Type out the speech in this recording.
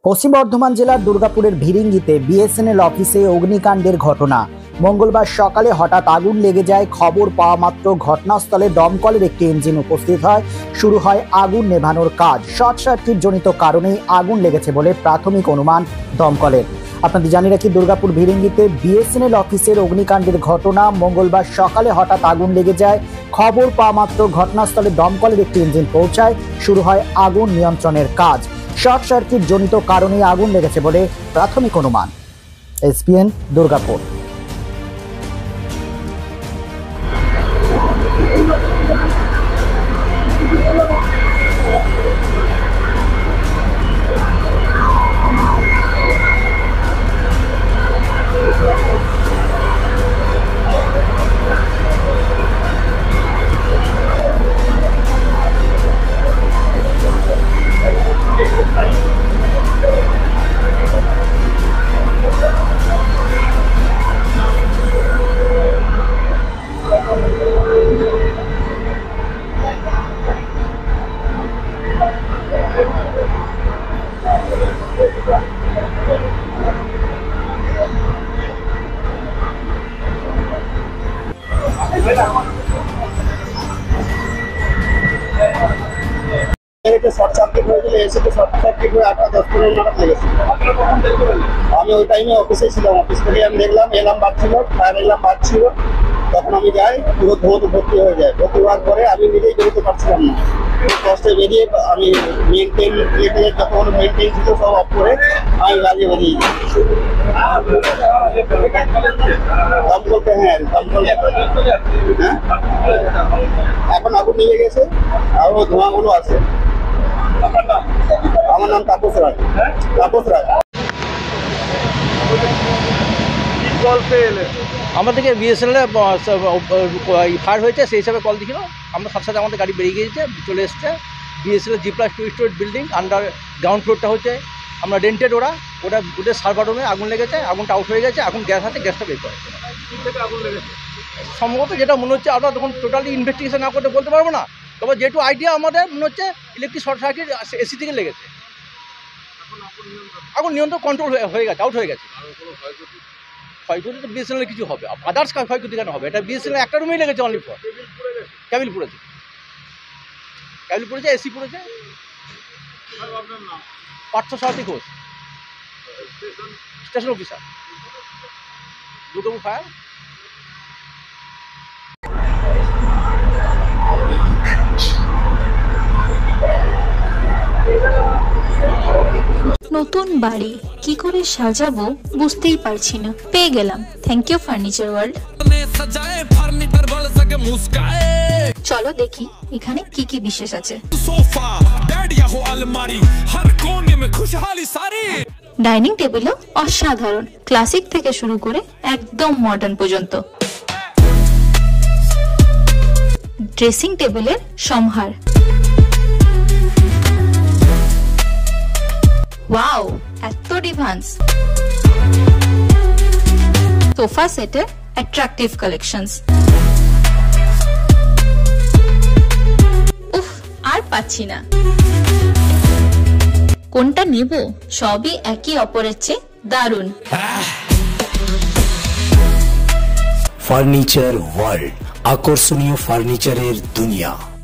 পশ্চিম বর্ধমান জেলার দুর্গাপুরের ভিরিঙ্গিতে বিএসএনএল অফিসে অগ্নিকাণ্ডের ঘটনা। মঙ্গলবার সকালে হঠাৎ আগুন লেগে যায়। খবর পাওয়া মাত্র ঘটনাস্থলে দমকলের একটি ইঞ্জিন উপস্থিত হয়। শুরু হয় আগুন নেভানোর কাজ। শর্ট সার্কিট জনিত কারণেই আগুন লেগেছে বলে প্রাথমিক অনুমান দমকলের। আপনাদের জানিয়ে রাখি, দুর্গাপুর ভিরিঙ্গিতে বিএসএনএল অফিসের অগ্নিকাণ্ডের ঘটনা। মঙ্গলবার সকালে হঠাৎ আগুন লেগে যায়। খবর পাওয়া মাত্র ঘটনাস্থলে দমকলের একটি ইঞ্জিন পৌঁছায়। শুরু হয় আগুন নিয়ন্ত্রণের কাজ। শর্ট সার্কিট জনিত কারণে আগুন লেগেছে বলে প্রাথমিক অনুমান। এসপিএন দুর্গাপুর। শর্ট সার্কিট হয়েছিল, এসে তো শর্ট সার্কিট হয়ে 8-10-15 মিনিট লেগেছিল। আমি ওই টাইমে অফিসে ছিলাম। অফিস থেকে আমি দেখলাম এলাম বাজছিল, ফায়ার এলাম বাজছিল। তখন আমি যাই, পুরো ধোঁয়াতে ভর্তি হয়ে যায়। ভর্তি হওয়ার পরে আমি নিজেই বেরোতে পারছিলাম না। কষ্টে বেরিয়ে আমি মেনটেন যখন মেনটেন ছিল সব অফ করে আমি বাজে বেরিয়ে যাই। দমকলতে এখন আগুন নিয়ে গেছে, আরো ধোঁয়াগুলো আছে। আমার নাম তাপস রায়। আমাদেরকে বিএসএনএল ফায়ার হয়েছে, সেই হিসাবে কল দিয়েছিল। আমরা সাথে সাথে আমাদের গাড়ি বেরিয়ে গিয়েছে, চলে এসছে। BSNL G+2 storage building, underground ফ্লোরটা হচ্ছে আমরা রেন্টেড। ওদের সার্ভার রুমে আগুন লেগেছে। আগুনটা আউট হয়ে গেছে। এখন গ্যাস আছে, গ্যাসটা বের করে সম্ভবত যেটা মনে হচ্ছে। আমরা তখন টোটালি ইনভেস্টিগেশন না করতে বলতে পারবো না, তবে যেটু আইডিয়া আমাদের মনে হচ্ছে ইলেকট্রিক শর্ট সার্কিট এসি থেকে লেগেছে। এখন নিয়ন্ত্রণ কন্ট্রোল হয়ে গেছে, আউট হয়ে গেছে। ক্ষয়ক্ষতি তো বিএসএনএল কিছু হবে, আদার্স ক্ষয়ক্ষতি কেন হবে? এটা বিএসএনএল একটা রুমেই লেগেছে, অনলি ফর ক্যাবিল পড়েছে, এসি পড়েছে। Partha Sarathi Ghosh, station officer, Durgapur fire. নতুন বাড়ি কি করে সাজাবো বুঝতেই পারছি না। পেয়ে গেলাম থ্যাংক ইউ ফার্নিচার ওয়ার্ল্ড। চলো দেখি এখানে কি কি বিশেষ আছে। ডাইনিং টেবিলও অসাধারণ, ক্লাসিক থেকে শুরু করে একদম মডার্ন পর্যন্ত। ড্রেসিং টেবিলের সম্ভার, ওয়াও এত ডিভান্স। সোফা সেটের অ্যাট্রাকটিভ কালেকশনস। উফ, আর পাচ্ছি না, কোনটা নেব? সবই একই অপরের চেয়ে দারুণ। ফার্নিচার ওয়ার্ল্ড, আকর্ষণীয় ফার্নিচারের দুনিয়া।